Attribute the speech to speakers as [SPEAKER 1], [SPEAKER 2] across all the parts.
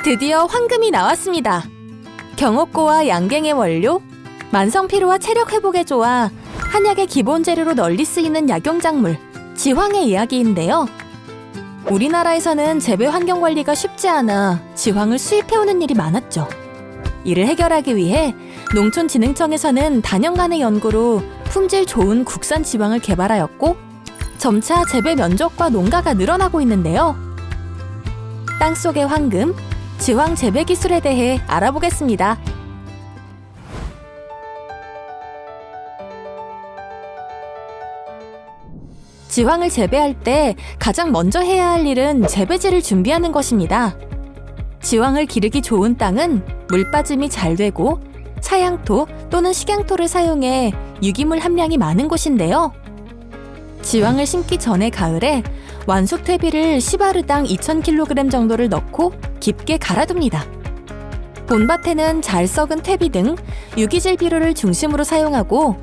[SPEAKER 1] 드디어 황금이 나왔습니다. 경옥고와 양갱의 원료, 만성피로와 체력 회복에 좋아 한약의 기본 재료로 널리 쓰이는 약용작물, 지황의 이야기인데요. 우리나라에서는 재배 환경 관리가 쉽지 않아 지황을 수입해오는 일이 많았죠. 이를 해결하기 위해 농촌진흥청에서는 다년간의 연구로 품질 좋은 국산 지황을 개발하였고 점차 재배 면적과 농가가 늘어나고 있는데요. 땅속의 황금, 지황 재배 기술에 대해 알아보겠습니다. 지황을 재배할 때 가장 먼저 해야 할 일은 재배지를 준비하는 것입니다. 지황을 기르기 좋은 땅은 물 빠짐이 잘 되고 사양토 또는 식양토를 사용해 유기물 함량이 많은 곳인데요. 지황을 심기 전의 가을에 완숙퇴비를 시바르당 2000kg 정도를 넣고 깊게 갈아둡니다. 본밭에는 잘 썩은 퇴비 등 유기질 비료를 중심으로 사용하고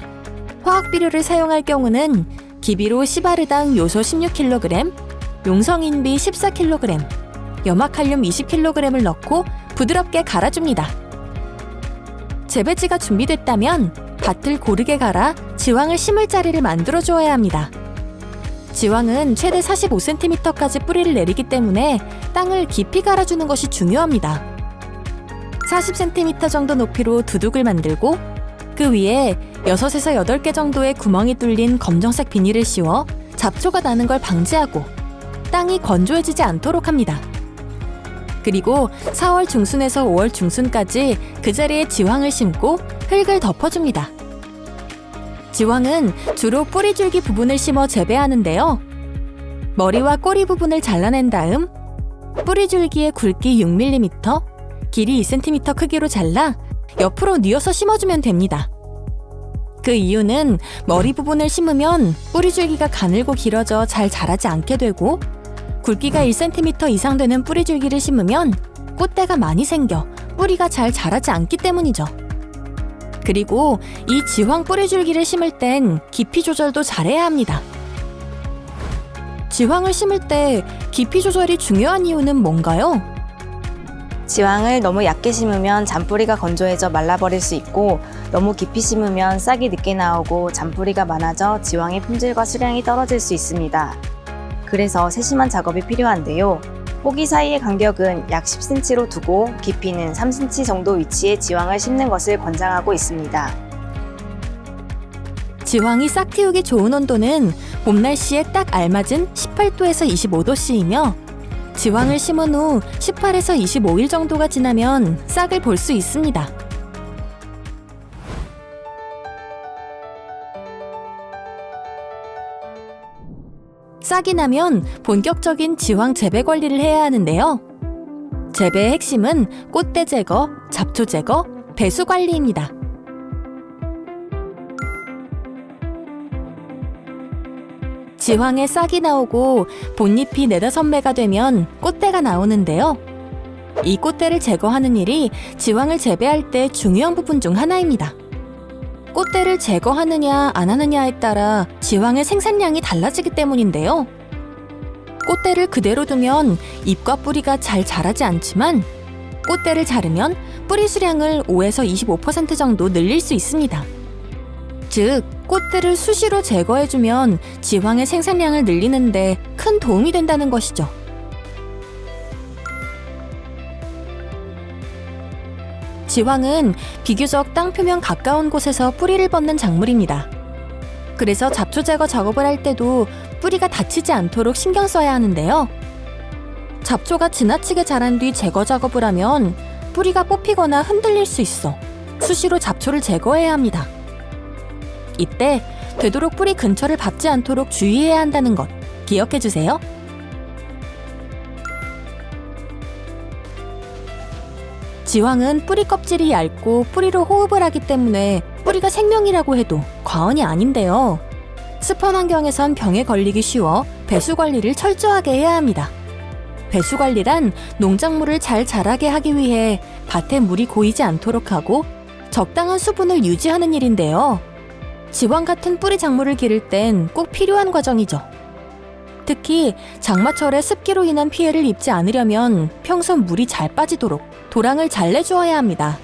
[SPEAKER 1] 화학 비료를 사용할 경우는 기비로 시바르당 요소 16kg, 용성인비 14kg, 염화칼륨 20kg을 넣고 부드럽게 갈아줍니다. 재배지가 준비됐다면 밭을 고르게 갈아 지황을 심을 자리를 만들어 주어야 합니다. 지황은 최대 45cm까지 뿌리를 내리기 때문에 땅을 깊이 갈아주는 것이 중요합니다. 40cm 정도 높이로 두둑을 만들고 그 위에 6에서 8개 정도의 구멍이 뚫린 검정색 비닐을 씌워 잡초가 나는 걸 방지하고 땅이 건조해지지 않도록 합니다. 그리고 4월 중순에서 5월 중순까지 그 자리에 지황을 심고 흙을 덮어줍니다. 지황은 주로 뿌리줄기 부분을 심어 재배하는데요. 머리와 꼬리 부분을 잘라낸 다음 뿌리줄기의 굵기 6mm, 길이 2cm 크기로 잘라 옆으로 뉘어서 심어주면 됩니다. 그 이유는 머리 부분을 심으면 뿌리줄기가 가늘고 길어져 잘 자라지 않게 되고 굵기가 1cm 이상 되는 뿌리줄기를 심으면 꽃대가 많이 생겨 뿌리가 잘 자라지 않기 때문이죠. 그리고 이 지황 뿌리줄기를 심을 땐 깊이 조절도 잘해야 합니다. 지황을 심을 때 깊이 조절이 중요한 이유는 뭔가요?
[SPEAKER 2] 지황을 너무 얕게 심으면 잔뿌리가 건조해져 말라버릴 수 있고 너무 깊이 심으면 싹이 늦게 나오고 잔뿌리가 많아져 지황의 품질과 수량이 떨어질 수 있습니다. 그래서 세심한 작업이 필요한데요. 포기 사이의 간격은 약 10cm로 두고 깊이는 3cm 정도 위치에 지황을 심는 것을 권장하고 있습니다.
[SPEAKER 1] 지황이 싹 틔우기 좋은 온도는 봄 날씨에 딱 알맞은 18도에서 25도씨이며 지황을 심은 후 18에서 25일 정도가 지나면 싹을 볼 수 있습니다. 싹이 나면 본격적인 지황 재배 관리를 해야 하는데요. 재배의 핵심은 꽃대 제거, 잡초 제거, 배수 관리입니다. 지황에 싹이 나오고 본잎이 4~5매가 되면 꽃대가 나오는데요. 이 꽃대를 제거하는 일이 지황을 재배할 때 중요한 부분 중 하나입니다. 꽃대를 제거하느냐 안 하느냐에 따라 지황의 생산량이 달라지기 때문인데요. 꽃대를 그대로 두면 잎과 뿌리가 잘 자라지 않지만 꽃대를 자르면 뿌리 수량을 5에서 25% 정도 늘릴 수 있습니다. 즉, 꽃대를 수시로 제거해주면 지황의 생산량을 늘리는데 큰 도움이 된다는 것이죠. 지황은 비교적 땅 표면 가까운 곳에서 뿌리를 뻗는 작물입니다. 그래서 잡초 제거 작업을 할 때도 뿌리가 다치지 않도록 신경 써야 하는데요. 잡초가 지나치게 자란 뒤 제거 작업을 하면 뿌리가 뽑히거나 흔들릴 수 있어 수시로 잡초를 제거해야 합니다. 이때 되도록 뿌리 근처를 밟지 않도록 주의해야 한다는 것 기억해 주세요. 지황은 뿌리 껍질이 얇고 뿌리로 호흡을 하기 때문에 뿌리가 생명이라고 해도 과언이 아닌데요. 습한 환경에선 병에 걸리기 쉬워 배수 관리를 철저하게 해야 합니다. 배수 관리란 농작물을 잘 자라게 하기 위해 밭에 물이 고이지 않도록 하고 적당한 수분을 유지하는 일인데요. 지황 같은 뿌리 작물을 기를 땐 꼭 필요한 과정이죠. 특히 장마철에 습기로 인한 피해를 입지 않으려면 평소 물이 잘 빠지도록 도랑을 잘 내주어야 합니다.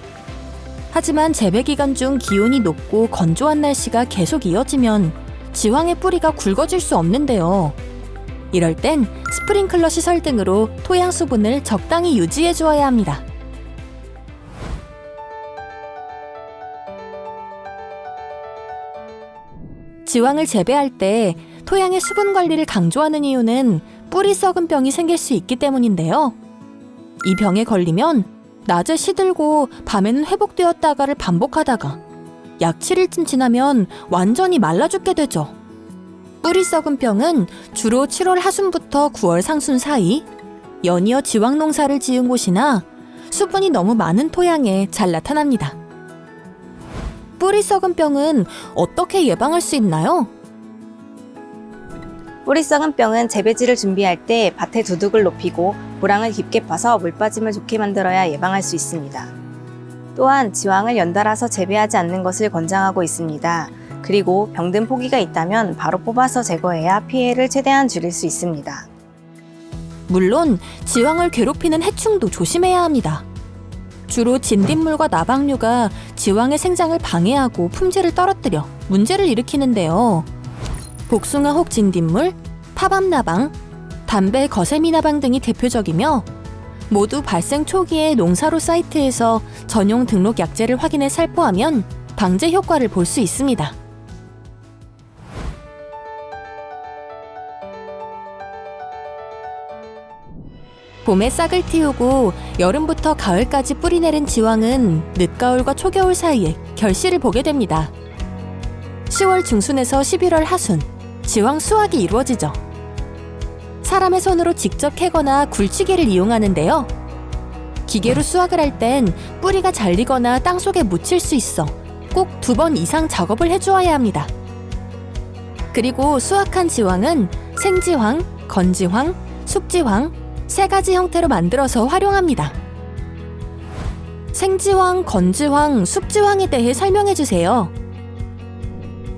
[SPEAKER 1] 하지만 재배 기간 중 기온이 높고 건조한 날씨가 계속 이어지면 지황의 뿌리가 굵어질 수 없는데요. 이럴 땐 스프링클러 시설 등으로 토양 수분을 적당히 유지해 주어야 합니다. 지황을 재배할 때 토양의 수분 관리를 강조하는 이유는 뿌리 썩은 병이 생길 수 있기 때문인데요. 이 병에 걸리면 낮에 시들고 밤에는 회복되었다가를 반복하다가 약 7일쯤 지나면 완전히 말라 죽게 되죠. 뿌리 썩은 병은 주로 7월 하순부터 9월 상순 사이 연이어 지황 농사를 지은 곳이나 수분이 너무 많은 토양에 잘 나타납니다. 뿌리 썩은 병은 어떻게 예방할 수 있나요?
[SPEAKER 2] 뿌리 썩은 병은 재배지를 준비할 때 밭의 두둑을 높이고 고랑을 깊게 파서 물빠짐을 좋게 만들어야 예방할 수 있습니다. 또한 지황을 연달아서 재배하지 않는 것을 권장하고 있습니다. 그리고 병든 포기가 있다면 바로 뽑아서 제거해야 피해를 최대한 줄일 수 있습니다.
[SPEAKER 1] 물론 지황을 괴롭히는 해충도 조심해야 합니다. 주로 진딧물과 나방류가 지황의 생장을 방해하고 품질을 떨어뜨려 문제를 일으키는데요. 복숭아 혹 진딧물, 파밤나방, 담배 거세미나방 등이 대표적이며 모두 발생 초기에 농사로 사이트에서 전용 등록 약재를 확인해 살포하면 방제 효과를 볼 수 있습니다. 봄에 싹을 틔우고 여름부터 가을까지 뿌리 내린 지황은 늦가을과 초겨울 사이에 결실을 보게 됩니다. 10월 중순에서 11월 하순, 지황 수확이 이루어지죠. 사람의 손으로 직접 캐거나 굴치기를 이용하는데요. 기계로 수확을 할 땐 뿌리가 잘리거나 땅속에 묻힐 수 있어 꼭 2번 이상 작업을 해주어야 합니다. 그리고 수확한 지황은 생지황, 건지황, 숙지황 3가지 형태로 만들어서 활용합니다. 생지황, 건지황, 숙지황에 대해 설명해주세요.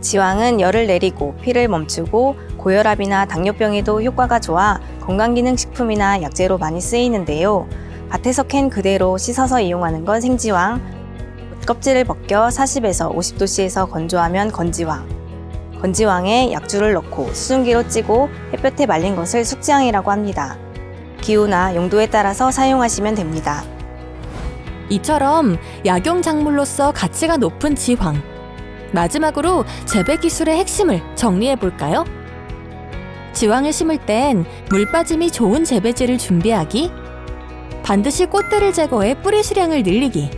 [SPEAKER 2] 지황은 열을 내리고 피를 멈추고 고혈압이나 당뇨병에도 효과가 좋아 건강기능식품이나 약재로 많이 쓰이는데요. 밭에서 캔 그대로 씻어서 이용하는 건 생지황, 껍질을 벗겨 40에서 50도씨에서 건조하면 건지황, 건지황에 약주를 넣고 수증기로 찌고 햇볕에 말린 것을 숙지황이라고 합니다. 기호나 용도에 따라서 사용하시면 됩니다.
[SPEAKER 1] 이처럼 약용 작물로서 가치가 높은 지황. 마지막으로 재배 기술의 핵심을 정리해 볼까요? 지황을 심을 땐 물 빠짐이 좋은 재배지를 준비하기, 반드시 꽃들을 제거해 뿌리 수량을 늘리기,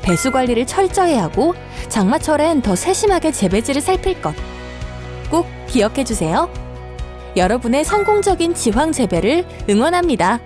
[SPEAKER 1] 배수 관리를 철저히 하고 장마철엔 더 세심하게 재배지를 살필 것. 꼭 기억해 주세요. 여러분의 성공적인 지황 재배를 응원합니다.